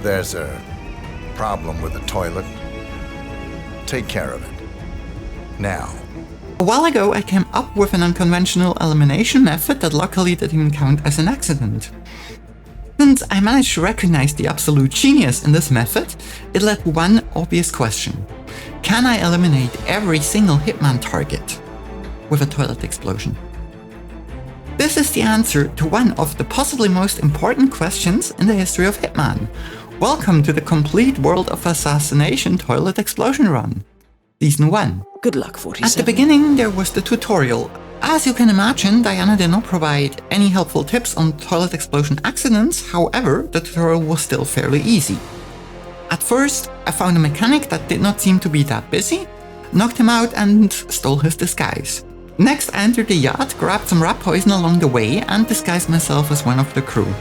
There's a problem with the toilet. Take care of it. Now. A while ago, I came up with an unconventional elimination method that luckily didn't count as an accident. Since I managed to recognize the absolute genius in this method, it led to one obvious question. Can I eliminate every single Hitman target with a toilet explosion? This is the answer to one of the possibly most important questions in the history of Hitman. Welcome to the complete World of Assassination toilet explosion run. Season 1. Good luck, 47. At the beginning there was the tutorial. As you can imagine, Diana did not provide any helpful tips on toilet explosion accidents, however, the tutorial was still fairly easy. At first, I found a mechanic that did not seem to be that busy, knocked him out and stole his disguise. Next, I entered the yacht, grabbed some rat poison along the way and disguised myself as one of the crew.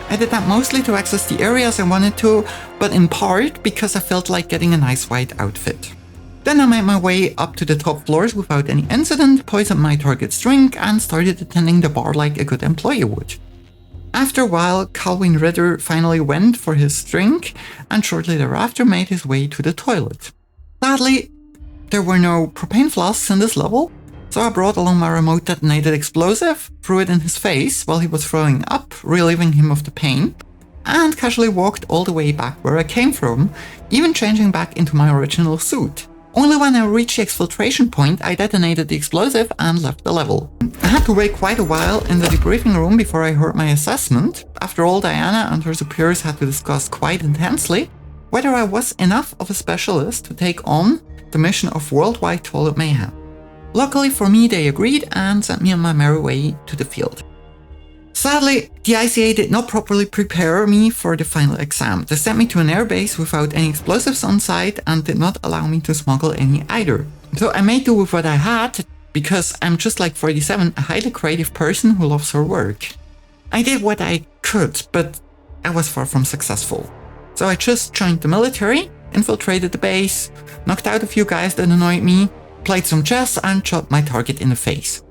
I did that mostly to access the areas I wanted to, but in part because I felt like getting a nice white outfit. Then I made my way up to the top floors without any incident, poisoned my target's drink and started attending the bar like a good employee would. After a while, Calvin Ritter finally went for his drink and shortly thereafter made his way to the toilet. Sadly, there were no propane flasks in this level, so I brought along my remote detonated explosive, threw it in his face while he was throwing up, relieving him of the pain, and casually walked all the way back where I came from, even changing back into my original suit. Only when I reached the exfiltration point, I detonated the explosive and left the level. I had to wait quite a while in the debriefing room before I heard my assessment. After all, Diana and her superiors had to discuss quite intensely whether I was enough of a specialist to take on the mission of worldwide toilet mayhem. Luckily for me, they agreed and sent me on my merry way to the field. Sadly, the ICA did not properly prepare me for the final exam. They sent me to an airbase without any explosives on site and did not allow me to smuggle any either. So I made do with what I had, because I'm just like 47, a highly creative person who loves her work. I did what I could, but I was far from successful. So I just joined the military, infiltrated the base, knocked out a few guys that annoyed me, played some chess and shot my target in the face.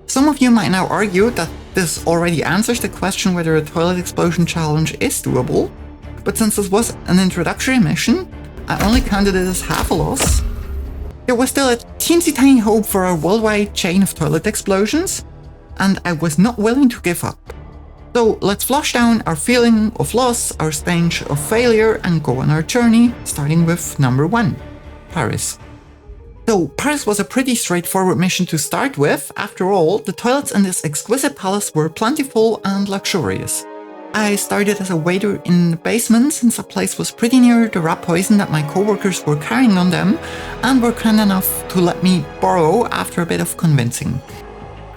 Some of you might now argue that this already answers the question whether a toilet explosion challenge is doable, but since this was an introductory mission, I only counted it as half a loss. There was still a teensy tiny hope for a worldwide chain of toilet explosions, and I was not willing to give up. So let's flush down our feeling of loss, our stench of failure, and go on our journey, starting with number 1, Paris. So Paris was a pretty straightforward mission to start with. After all, the toilets in this exquisite palace were plentiful and luxurious. I started as a waiter in the basement since the place was pretty near the rat poison that my co-workers were carrying on them and were kind enough to let me borrow after a bit of convincing.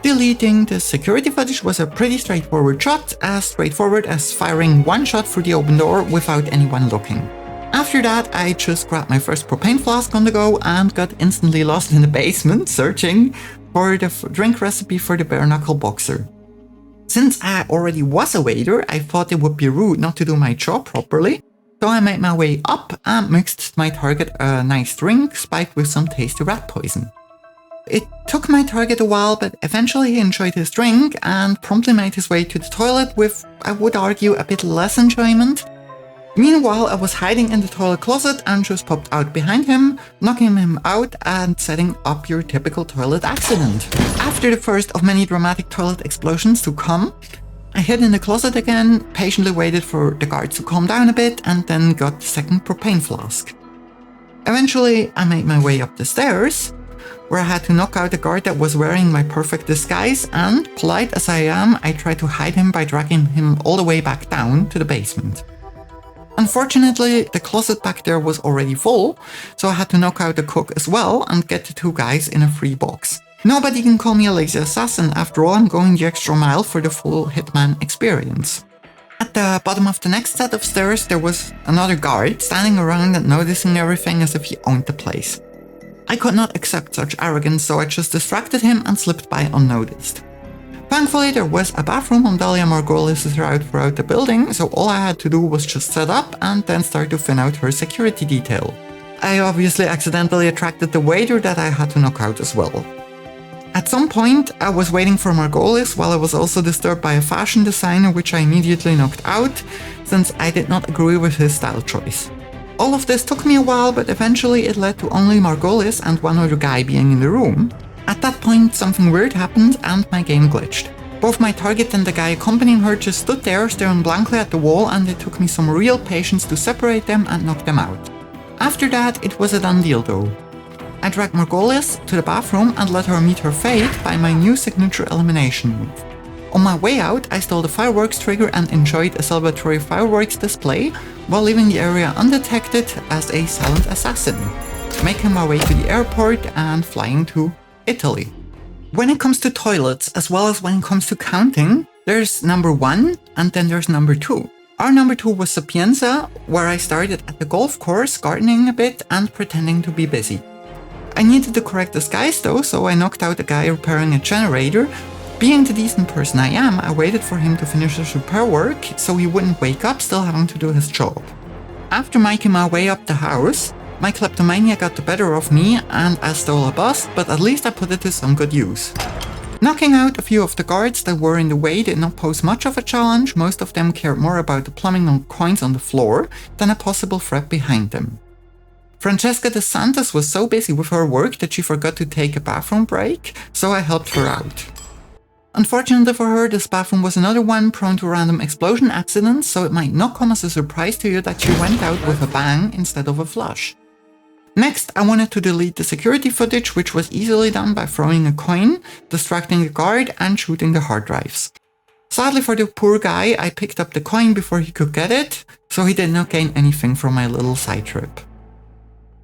Deleting the security footage was a pretty straightforward shot, as straightforward as firing one shot through the open door without anyone looking. After that, I just grabbed my first propane flask on the go and got instantly lost in the basement searching for the drink recipe for the bare knuckle boxer. Since I already was a waiter, I thought it would be rude not to do my job properly, so I made my way up and mixed my target a nice drink spiked with some tasty rat poison. It took my target a while, but eventually he enjoyed his drink and promptly made his way to the toilet with, I would argue, a bit less enjoyment. Meanwhile, I was hiding in the toilet closet and just popped out behind him, knocking him out and setting up your typical toilet accident. After the first of many dramatic toilet explosions to come, I hid in the closet again, patiently waited for the guards to calm down a bit, and then got the second propane flask. Eventually, I made my way up the stairs, where I had to knock out a guard that was wearing my perfect disguise, and, polite as I am, I tried to hide him by dragging him all the way back down to the basement. Unfortunately, the closet back there was already full, so I had to knock out the cook as well and get the 2 guys in a free box. Nobody can call me a lazy assassin, after all I'm going the extra mile for the full Hitman experience. At the bottom of the next set of stairs there was another guard standing around and noticing everything as if he owned the place. I could not accept such arrogance, so I just distracted him and slipped by unnoticed. Thankfully, there was a bathroom on Dahlia Margolis' route throughout the building, so all I had to do was just set up and then start to thin out her security detail. I obviously accidentally attracted the waiter that I had to knock out as well. At some point, I was waiting for Margolis while I was also disturbed by a fashion designer which I immediately knocked out, since I did not agree with his style choice. All of this took me a while, but eventually it led to only Margolis and one other guy being in the room. At that point, something weird happened and my game glitched. Both my target and the guy accompanying her just stood there staring blankly at the wall, and it took me some real patience to separate them and knock them out. After that, it was a done deal though. I dragged Margolis to the bathroom and let her meet her fate by my new signature elimination move. On my way out, I stole the fireworks trigger and enjoyed a celebratory fireworks display while leaving the area undetected as a silent assassin, making my way to the airport and flying to Italy. When it comes to toilets, as well as when it comes to counting, there's number 1 and then there's number 2. Our number 2 was Sapienza, where I started at the golf course, gardening a bit and pretending to be busy. I needed the correct disguise though, so I knocked out a guy repairing a generator. Being the decent person I am, I waited for him to finish his repair work so he wouldn't wake up still having to do his job. After making my way up the house, my kleptomania got the better of me and I stole a bus, but at least I put it to some good use. Knocking out a few of the guards that were in the way did not pose much of a challenge. Most of them cared more about the plumbing and coins on the floor than a possible threat behind them. Francesca de Santos was so busy with her work that she forgot to take a bathroom break, so I helped her out. Unfortunately for her, this bathroom was another one prone to random explosion accidents, so it might not come as a surprise to you that she went out with a bang instead of a flush. Next, I wanted to delete the security footage, which was easily done by throwing a coin, distracting the guard, and shooting the hard drives. Sadly for the poor guy, I picked up the coin before he could get it, so he did not gain anything from my little side trip.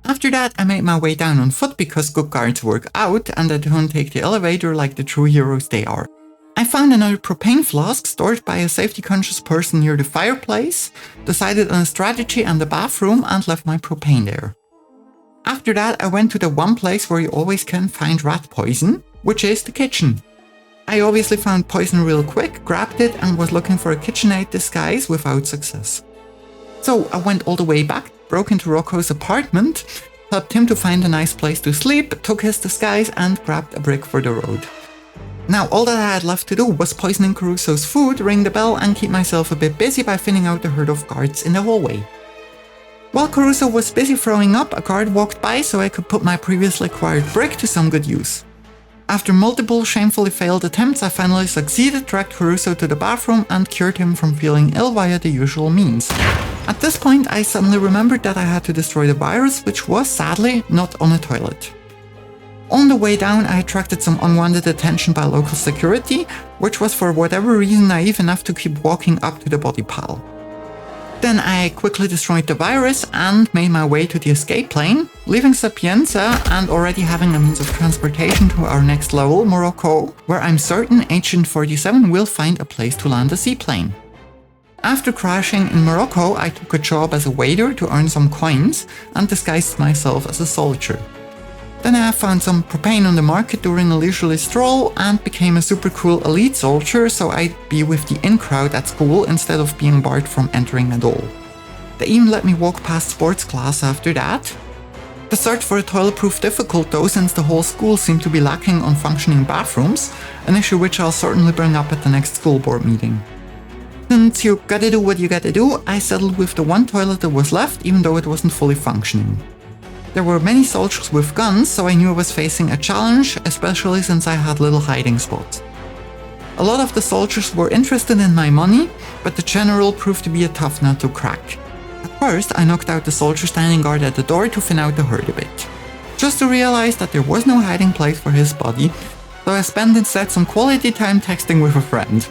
After that, I made my way down on foot because good guards work out and they don't take the elevator like the true heroes they are. I found another propane flask stored by a safety-conscious person near the fireplace, decided on a strategy and the bathroom, and left my propane there. After that, I went to the one place where you always can find rat poison, which is the kitchen. I obviously found poison real quick, grabbed it, and was looking for a KitchenAid disguise without success. So I went all the way back, broke into Rocco's apartment, helped him to find a nice place to sleep, took his disguise, and grabbed a brick for the road. Now all that I had left to do was poisoning Caruso's food, ring the bell, and keep myself a bit busy by thinning out the herd of guards in the hallway. While Caruso was busy throwing up, a guard walked by so I could put my previously acquired brick to some good use. After multiple shamefully failed attempts, I finally succeeded, dragged Caruso to the bathroom, and cured him from feeling ill via the usual means. At this point, I suddenly remembered that I had to destroy the virus, which was, sadly, not on a toilet. On the way down, I attracted some unwanted attention by local security, which was for whatever reason naive enough to keep walking up to the body pile. Then I quickly destroyed the virus and made my way to the escape plane, leaving Sapienza and already having a means of transportation to our next level, Morocco, where I'm certain Agent 47 will find a place to land a seaplane. After crashing in Morocco, I took a job as a waiter to earn some coins and disguised myself as a soldier. Then I found some propane on the market during a leisurely stroll and became a super cool elite soldier, so I'd be with the in crowd at school instead of being barred from entering at all. They even let me walk past sports class after that. The search for a toilet proved difficult though, since the whole school seemed to be lacking on functioning bathrooms, an issue which I'll certainly bring up at the next school board meeting. Since you gotta do what you gotta do, I settled with the one toilet that was left, even though it wasn't fully functioning. There were many soldiers with guns, so I knew I was facing a challenge, especially since I had little hiding spots. A lot of the soldiers were interested in my money, but the general proved to be a tough nut to crack. At first, I knocked out the soldier standing guard at the door to thin out the herd a bit, just to realize that there was no hiding place for his body, so I spent instead some quality time texting with a friend.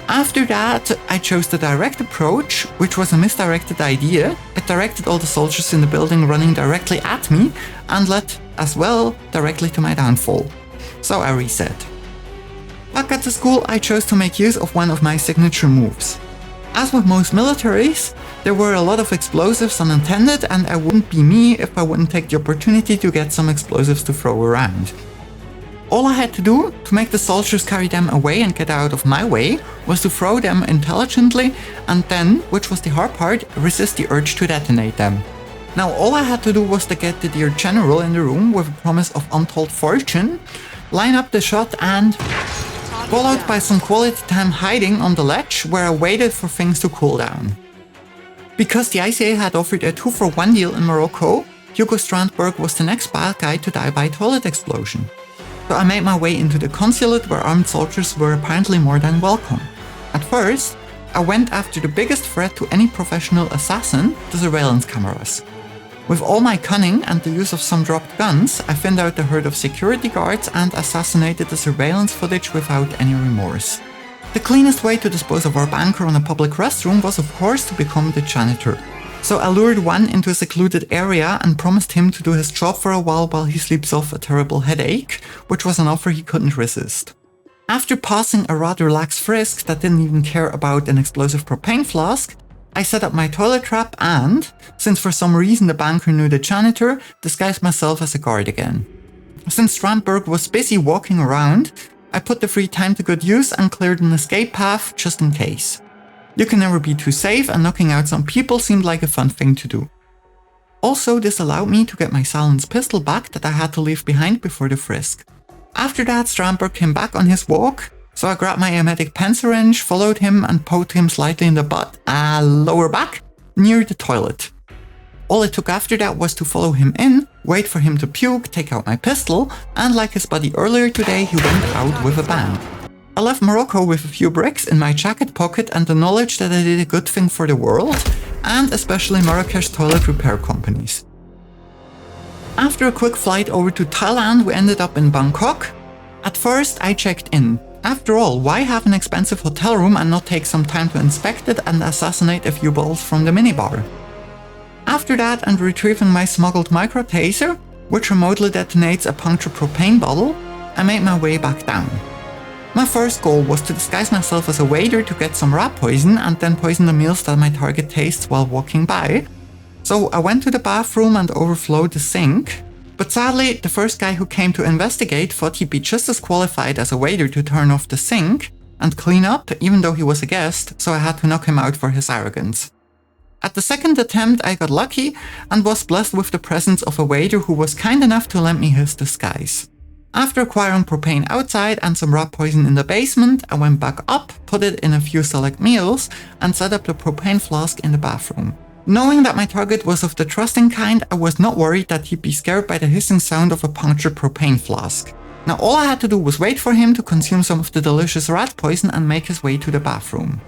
After that, I chose the direct approach, which was a misdirected idea. It directed all the soldiers in the building running directly at me and led, as well, directly to my downfall. So I reset. Back at the school, I chose to make use of one of my signature moves. As with most militaries, there were a lot of explosives unintended, and I wouldn't be me if I wouldn't take the opportunity to get some explosives to throw around. All I had to do to make the soldiers carry them away and get out of my way was to throw them intelligently and then, which was the hard part, resist the urge to detonate them. Now all I had to do was to get the dear general in the room with a promise of untold fortune, line up the shot and... followed by some quality time hiding on the ledge where I waited for things to cool down. Because the ICA had offered a 2-for-1 deal in Morocco, Hugo Strandberg was the next bad guy to die by toilet explosion. So I made my way into the consulate where armed soldiers were apparently more than welcome. At first, I went after the biggest threat to any professional assassin, the surveillance cameras. With all my cunning and the use of some dropped guns, I thinned out the herd of security guards and assassinated the surveillance footage without any remorse. The cleanest way to dispose of our banker on a public restroom was of course to become the janitor. So I lured one into a secluded area and promised him to do his job for a while he sleeps off a terrible headache, which was an offer he couldn't resist. After passing a rather lax frisk that didn't even care about an explosive propane flask, I set up my toilet trap and, since for some reason the banker knew the janitor, disguised myself as a guard again. Since Strandberg was busy walking around, I put the free time to good use and cleared an escape path just in case. You can never be too safe, and knocking out some people seemed like a fun thing to do. Also, this allowed me to get my silenced pistol back that I had to leave behind before the frisk. After that, Strandberg came back on his walk, so I grabbed my emetic pen syringe, followed him and poked him slightly in the butt, lower back, near the toilet. All it took after that was to follow him in, wait for him to puke, take out my pistol, and like his buddy earlier today, he went out with a bang. I left Morocco with a few bricks in my jacket pocket and the knowledge that I did a good thing for the world, and especially Marrakesh toilet repair companies. After a quick flight over to Thailand, we ended up in Bangkok. At first, I checked in. After all, why have an expensive hotel room and not take some time to inspect it and assassinate a few bottles from the minibar? After that, and retrieving my smuggled micro taser, which remotely detonates a punctured propane bottle, I made my way back down. My first goal was to disguise myself as a waiter to get some rat poison and then poison the meals that my target tastes while walking by. So I went to the bathroom and overflowed the sink. But sadly, the first guy who came to investigate thought he'd be just as qualified as a waiter to turn off the sink and clean up, even though he was a guest, so I had to knock him out for his arrogance. At the second attempt, I got lucky and was blessed with the presence of a waiter who was kind enough to lend me his disguise. After acquiring propane outside and some rat poison in the basement, I went back up, put it in a few select meals, and set up the propane flask in the bathroom. Knowing that my target was of the trusting kind, I was not worried that he'd be scared by the hissing sound of a punctured propane flask. Now all I had to do was wait for him to consume some of the delicious rat poison and make his way to the bathroom.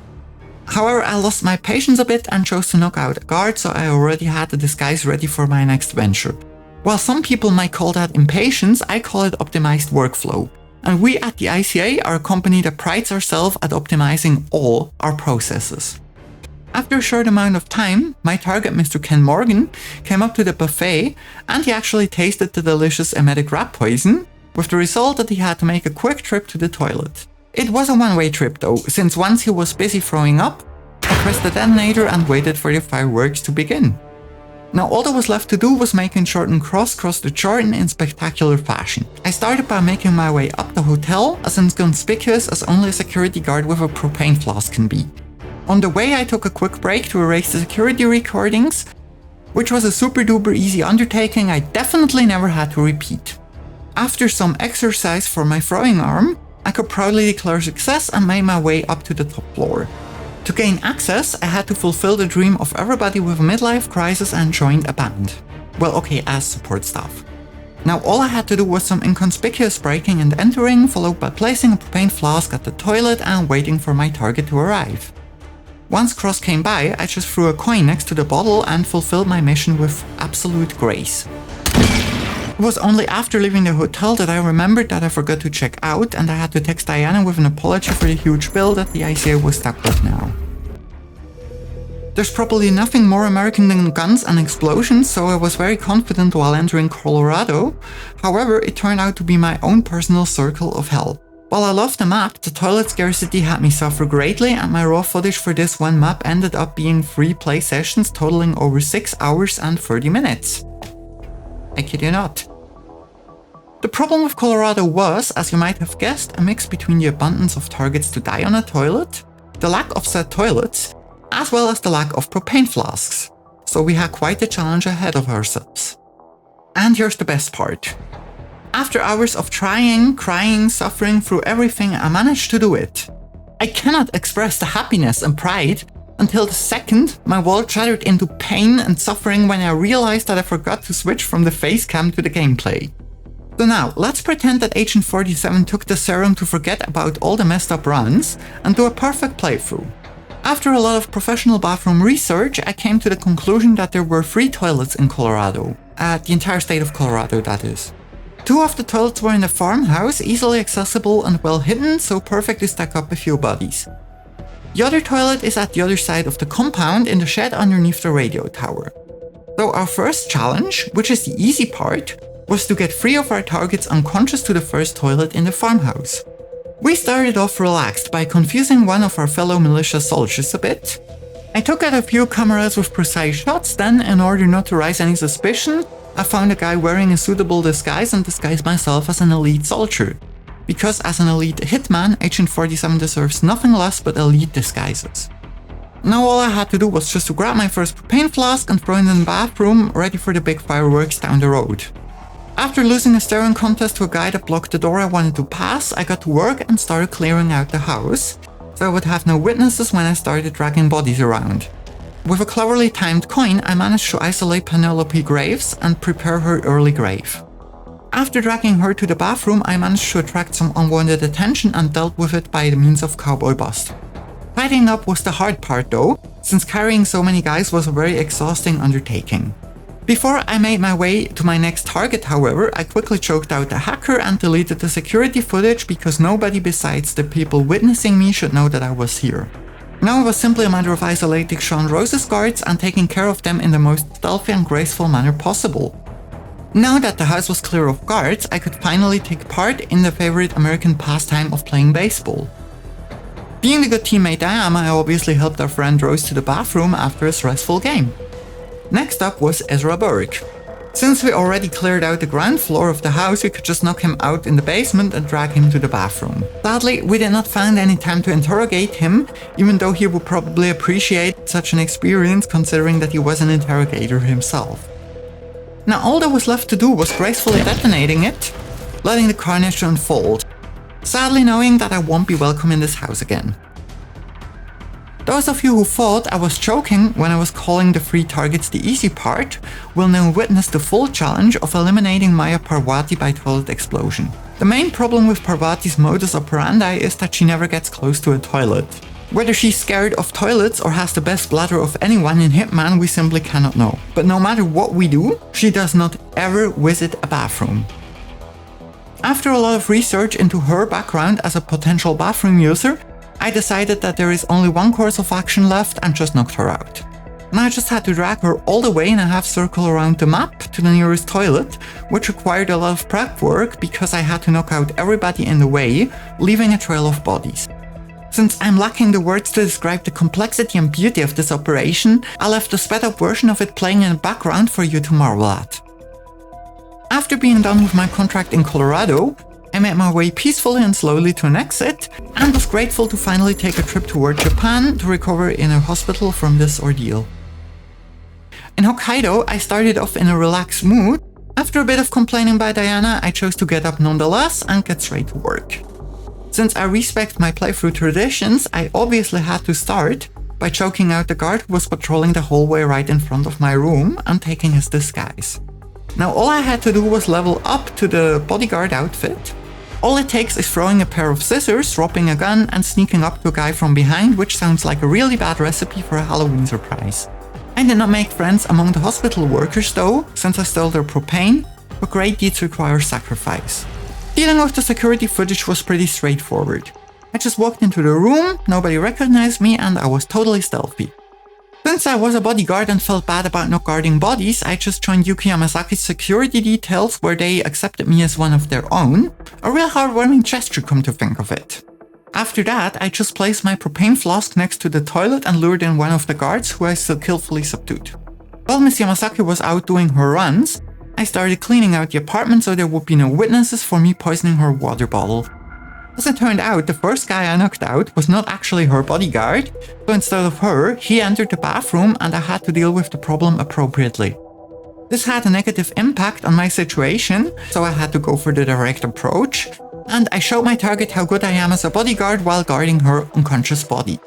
However, I lost my patience a bit and chose to knock out a guard, so I already had the disguise ready for my next venture. While some people might call that impatience, I call it optimized workflow. And we at the ICA are a company that prides ourselves at optimizing all our processes. After a short amount of time, my target, Mr. Ken Morgan, came up to the buffet and he actually tasted the delicious emetic rat poison, with the result that he had to make a quick trip to the toilet. It was a one-way trip though, since once he was busy throwing up, I pressed the detonator and waited for the fireworks to begin. Now all that was left to do was make a shortened cross across the chart in spectacular fashion. I started by making my way up the hotel, as inconspicuous as only a security guard with a propane flask can be. On the way I took a quick break to erase the security recordings, which was a super duper easy undertaking I definitely never had to repeat. After some exercise for my throwing arm, I could proudly declare success and made my way up to the top floor. To gain access, I had to fulfill the dream of everybody with a midlife crisis and joined a band. Well, okay, as support staff. Now all I had to do was some inconspicuous breaking and entering, followed by placing a propane flask at the toilet and waiting for my target to arrive. Once Cross came by, I just threw a coin next to the bottle and fulfilled my mission with absolute grace. It was only after leaving the hotel that I remembered that I forgot to check out, and I had to text Diana with an apology for the huge bill that the ICA was stuck with now. There's probably nothing more American than guns and explosions, so I was very confident while entering Colorado. However, it turned out to be my own personal circle of hell. While I loved the map, the toilet scarcity had me suffer greatly, and my raw footage for this one map ended up being 3 play sessions totaling over 6 hours and 30 minutes. I kid you not. The problem with Colorado was, as you might have guessed, a mix between the abundance of targets to die on a toilet, the lack of said toilets, as well as the lack of propane flasks. So we had quite a challenge ahead of ourselves. And here's the best part. After hours of trying, crying, suffering through everything, I managed to do it. I cannot express the happiness and pride until the second my world shattered into pain and suffering when I realized that I forgot to switch from the face cam to the gameplay. So now, let's pretend that Agent 47 took the serum to forget about all the messed up runs and do a perfect playthrough. After a lot of professional bathroom research, I came to the conclusion that there were 3 toilets in Colorado. The entire state of Colorado, that is. 2 of the toilets were in a farmhouse, easily accessible and well hidden, so perfect to stack up a few bodies. The other toilet is at the other side of the compound in the shed underneath the radio tower. So our first challenge, which is the easy part, was to get 3 of our targets unconscious to the first toilet in the farmhouse. We started off relaxed by confusing one of our fellow militia soldiers a bit. I took out a few cameras with precise shots, then, in order not to raise any suspicion, I found a guy wearing a suitable disguise and disguised myself as an elite soldier. Because as an elite hitman, Agent 47 deserves nothing less but elite disguises. Now all I had to do was just to grab my first propane flask and throw it in the bathroom, ready for the big fireworks down the road. After losing a staring contest to a guy that blocked the door I wanted to pass, I got to work and started clearing out the house, so I would have no witnesses when I started dragging bodies around. With a cleverly timed coin, I managed to isolate Penelope Graves and prepare her early grave. After dragging her to the bathroom, I managed to attract some unwanted attention and dealt with it by the means of cowboy bust. Tidying up was the hard part though, since carrying so many guys was a very exhausting undertaking. Before I made my way to my next target, however, I quickly choked out the hacker and deleted the security footage because nobody besides the people witnessing me should know that I was here. Now it was simply a matter of isolating Sean Rose's guards and taking care of them in the most stealthy and graceful manner possible. Now that the house was clear of guards, I could finally take part in the favorite American pastime of playing baseball. Being the good teammate I am, I obviously helped our friend Rose to the bathroom after a stressful game. Next up was Ezra Burke. Since we already cleared out the ground floor of the house, we could just knock him out in the basement and drag him to the bathroom. Sadly, we did not find any time to interrogate him, even though he would probably appreciate such an experience considering that he was an interrogator himself. Now all that was left to do was gracefully detonating it, letting the carnage unfold, sadly knowing that I won't be welcome in this house again. Those of you who thought I was joking when I was calling the 3 targets the easy part will now witness the full challenge of eliminating Maya Parvati by toilet explosion. The main problem with Parvati's modus operandi is that she never gets close to a toilet. Whether she's scared of toilets or has the best bladder of anyone in Hitman, we simply cannot know. But no matter what we do, she does not ever visit a bathroom. After a lot of research into her background as a potential bathroom user, I decided that there is only one course of action left and just knocked her out. Now I just had to drag her all the way in a half circle around the map to the nearest toilet, which required a lot of prep work because I had to knock out everybody in the way, leaving a trail of bodies. Since I'm lacking the words to describe the complexity and beauty of this operation, I left a sped up version of it playing in the background for you to marvel at. After being done with my contract in Colorado, I made my way peacefully and slowly to an exit, and was grateful to finally take a trip toward Japan to recover in a hospital from this ordeal. In Hokkaido, I started off in a relaxed mood. After a bit of complaining by Diana, I chose to get up nonetheless and get straight to work. Since I respect my playthrough traditions, I obviously had to start by choking out the guard who was patrolling the hallway right in front of my room and taking his disguise. Now all I had to do was level up to the bodyguard outfit. All it takes is throwing a pair of scissors, dropping a gun, and sneaking up to a guy from behind, which sounds like a really bad recipe for a Halloween surprise. I did not make friends among the hospital workers though, since I stole their propane, but great deeds require sacrifice. Dealing with the security footage was pretty straightforward. I just walked into the room, nobody recognized me, and I was totally stealthy. Since I was a bodyguard and felt bad about not guarding bodies, I just joined Yuki Yamasaki's security details where they accepted me as one of their own, a real heartwarming gesture come to think of it. After that, I just placed my propane flask next to the toilet and lured in one of the guards who I skillfully subdued. While Miss Yamasaki was out doing her runs, I started cleaning out the apartment so there would be no witnesses for me poisoning her water bottle. As it turned out, the first guy I knocked out was not actually her bodyguard, so instead of her, he entered the bathroom and I had to deal with the problem appropriately. This had a negative impact on my situation, so I had to go for the direct approach, and I showed my target how good I am as a bodyguard while guarding her unconscious body.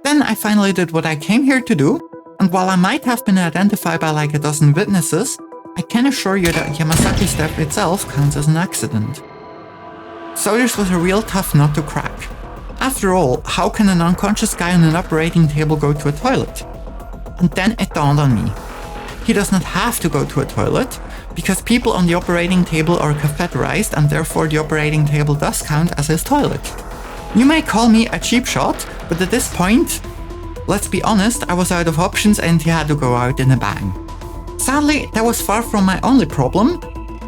Then I finally did what I came here to do, and while I might have been identified by like a dozen witnesses, I can assure you that Yamasaki's death itself counts as an accident. So this was a real tough nut to crack. After all, how can an unconscious guy on an operating table go to a toilet? And then it dawned on me. He does not have to go to a toilet, because people on the operating table are catheterized and therefore the operating table does count as his toilet. You may call me a cheap shot, but at this point, let's be honest, I was out of options and he had to go out in a bang. Sadly, that was far from my only problem.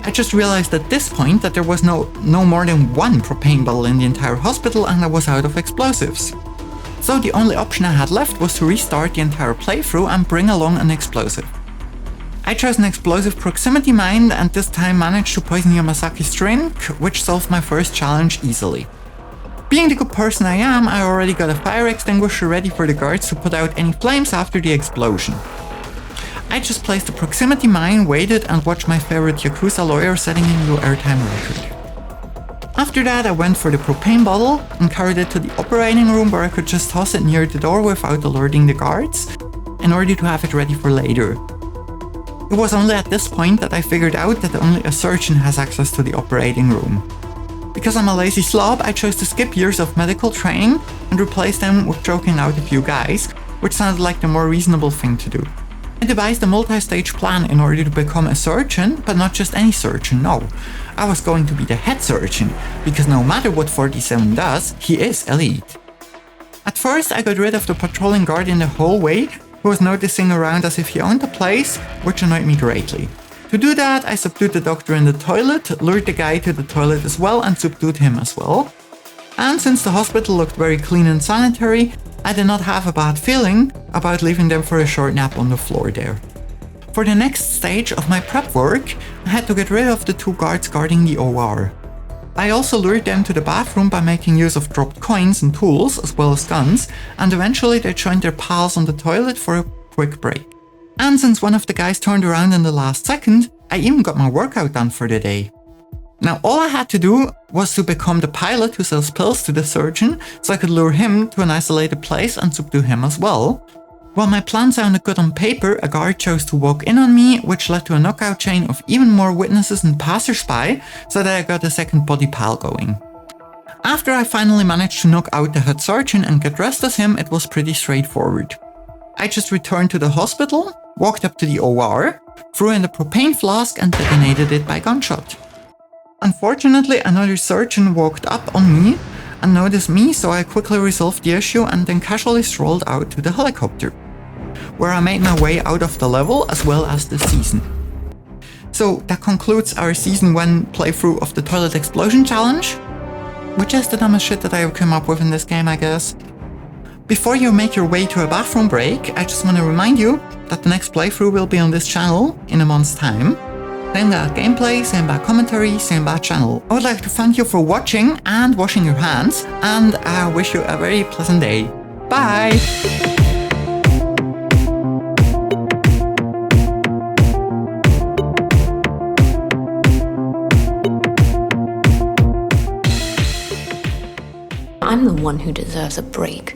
I just realized at this point that there was no more than one propane bottle in the entire hospital and I was out of explosives. So the only option I had left was to restart the entire playthrough and bring along an explosive. I chose an explosive proximity mine and this time managed to poison Yamasaki's drink, which solved my first challenge easily. Being the good person I am, I already got a fire extinguisher ready for the guards to put out any flames after the explosion. I just placed the proximity mine, waited and watched my favorite Yakuza lawyer setting a new airtime record. After that I went for the propane bottle and carried it to the operating room where I could just toss it near the door without alerting the guards, in order to have it ready for later. It was only at this point that I figured out that only a surgeon has access to the operating room. Because I'm a lazy slob, I chose to skip years of medical training and replace them with choking out a few guys, which sounded like the more reasonable thing to do. I devised a multi-stage plan in order to become a surgeon, but not just any surgeon, no. I was going to be the head surgeon, because no matter what 47 does, he is elite. At first I got rid of the patrolling guard in the hallway, who was noticing around as if he owned the place, which annoyed me greatly. To do that, I subdued the doctor in the toilet, lured the guy to the toilet as well and subdued him as well. And since the hospital looked very clean and sanitary, I did not have a bad feeling about leaving them for a short nap on the floor there. For the next stage of my prep work, I had to get rid of the two guards guarding the OR. I also lured them to the bathroom by making use of dropped coins and tools as well as guns, and eventually they joined their pals on the toilet for a quick break. And since one of the guys turned around in the last second, I even got my workout done for the day. Now all I had to do was to become the pilot who sells pills to the surgeon, so I could lure him to an isolated place and subdue him as well. While my plan sounded good on paper, a guard chose to walk in on me, which led to a knockout chain of even more witnesses and passersby, so that I got a second body pile going. After I finally managed to knock out the head surgeon and get dressed as him, it was pretty straightforward. I just returned to the hospital, walked up to the OR, threw in the propane flask and detonated it by gunshot. Unfortunately, another surgeon walked up on me and noticed me, so I quickly resolved the issue and then casually strolled out to the helicopter, where I made my way out of the level as well as the season. So that concludes our Season 1 playthrough of the Toilet Explosion Challenge, which is the dumbest shit that I have come up with in this game, I guess. Before you make your way to a bathroom break, I just want to remind you that the next playthrough will be on this channel in a month's time. Same bad gameplay, same bad commentary, same bad channel. I would like to thank you for watching and washing your hands, and I wish you a very pleasant day. Bye! I'm the one who deserves a break.